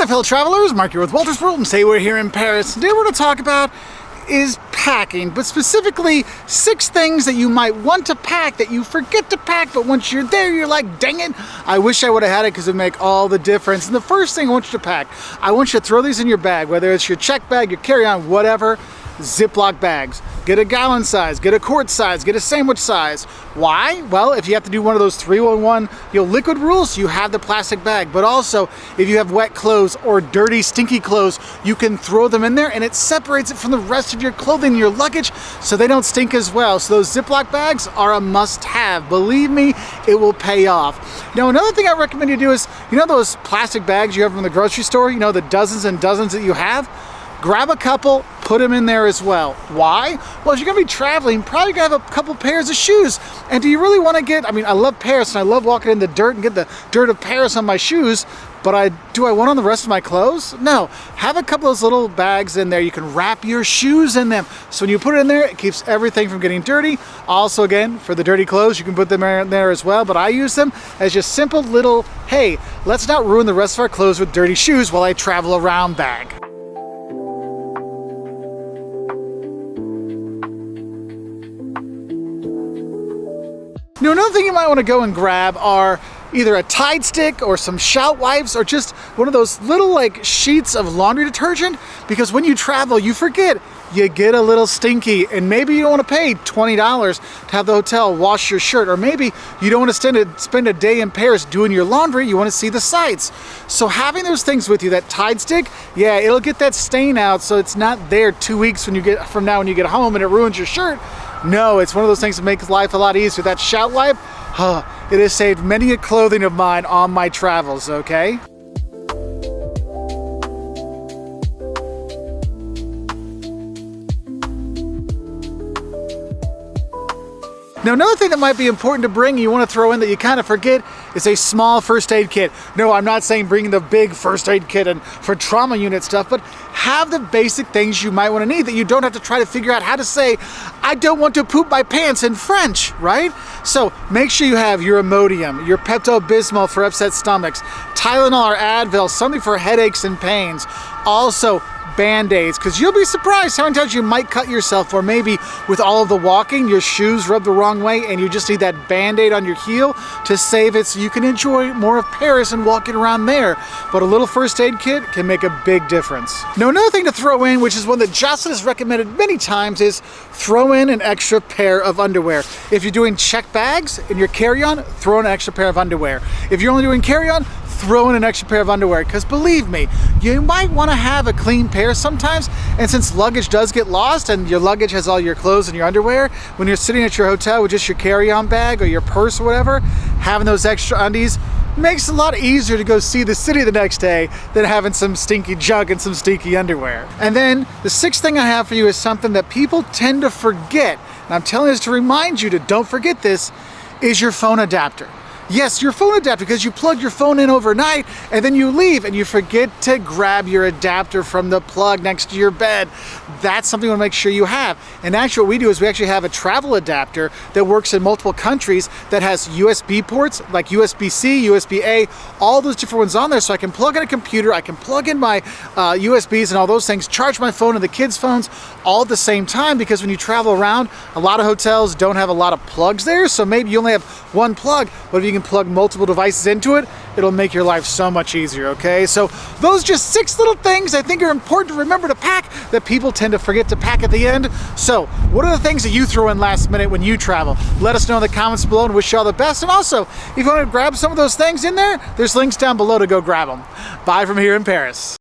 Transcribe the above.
Hi fellow travelers, Mark here with Woltersworld, and today we're here in Paris. Today we're going to talk about is packing, but specifically 6 things that you might want to pack that you forget to pack, but once you're there you're like, dang it, I wish I would have had it because it would make all the difference. And the first thing I want you to pack, I want you to throw these in your bag, whether it's your check bag, your carry-on, whatever. Ziploc bags. Get a gallon size, get a quart size, get a sandwich size. Why? Well, if you have to do one of those 3-in-1 liquid rules, you have the plastic bag. But also, if you have wet clothes or dirty, stinky clothes, you can throw them in there and it separates it from the rest of your clothing, your luggage, so they don't stink as well. So those Ziploc bags are a must-have. Believe me, it will pay off. Now, another thing I recommend you do is, you know those plastic bags you have from the grocery store? You know, the dozens and dozens that you have? Grab a couple, put them in there as well. Why? Well, if you're gonna be traveling, probably gonna have a couple pairs of shoes. And do you really wanna get, I mean, I love Paris and I love walking in the dirt and get the dirt of Paris on my shoes, but do I want on the rest of my clothes? No. Have a couple of those little bags in there. You can wrap your shoes in them. So when you put it in there, it keeps everything from getting dirty. Also, again, for the dirty clothes, you can put them in there as well, but I use them as just simple little, hey, let's not ruin the rest of our clothes with dirty shoes while I travel around bag. Now, another thing you might want to go and grab are either a Tide stick or some shout wipes or just one of those little like sheets of laundry detergent, because when you travel you forget, you get a little stinky and maybe you don't want to pay $20 to have the hotel wash your shirt, or maybe you don't want to spend a day in Paris doing your laundry, you want to see the sights. So having those things with you, that Tide stick, yeah, it'll get that stain out so it's not there 2 weeks when you get get home and it ruins your shirt. No, it's one of those things that makes life a lot easier. That shout wipe, it has saved many a clothing of mine on my travels, okay? Now, another thing that might be important to bring, you want to throw in that you kind of forget, is a small first aid kit. No, I'm not saying bring the big first aid kit and for trauma unit stuff, but have the basic things you might want to need that you don't have to try to figure out how to say, I don't want to poop my pants in French, right? So make sure you have your Imodium, your Pepto-Bismol for upset stomachs, Tylenol or Advil, something for headaches and pains. Also, Band-Aids, because you'll be surprised how many times you might cut yourself, or maybe with all of the walking, your shoes rub the wrong way and you just need that Band-Aid on your heel to save it so you can enjoy more of Paris and walking around there. But a little first aid kit can make a big difference. Now, another thing to throw in, which is one that Jocelyn has recommended many times, is throw in an extra pair of underwear. If you're doing check bags in your carry-on, throw in an extra pair of underwear. If you're only doing carry-on, throw in an extra pair of underwear, because believe me, you might want to have a clean pair sometimes, and since luggage does get lost and your luggage has all your clothes and your underwear, when you're sitting at your hotel with just your carry-on bag or your purse or whatever, having those extra undies makes it a lot easier to go see the city the next day than having some stinky junk and some stinky underwear. And then the 6th thing I have for you is something that people tend to forget, and I'm telling you this to remind you to don't forget this, is your phone adapter. Yes, your phone adapter, because you plug your phone in overnight and then you leave and you forget to grab your adapter from the plug next to your bed. That's something you want to make sure you have. And actually what we do is we actually have a travel adapter that works in multiple countries that has USB ports, like USB-C, USB-A, all those different ones on there, so I can plug in a computer, I can plug in my USBs and all those things, charge my phone and the kids' phones all at the same time, because when you travel around, a lot of hotels don't have a lot of plugs there, so maybe you only have one plug, but if you can plug multiple devices into it, it'll make your life so much easier, okay? So those are just 6 little things I think are important to remember to pack that people tend to forget to pack at the end. So what are the things that you throw in last minute when you travel? Let us know in the comments below and wish you all the best. And also, if you want to grab some of those things in there, there's links down below to go grab them. Bye from here in Paris.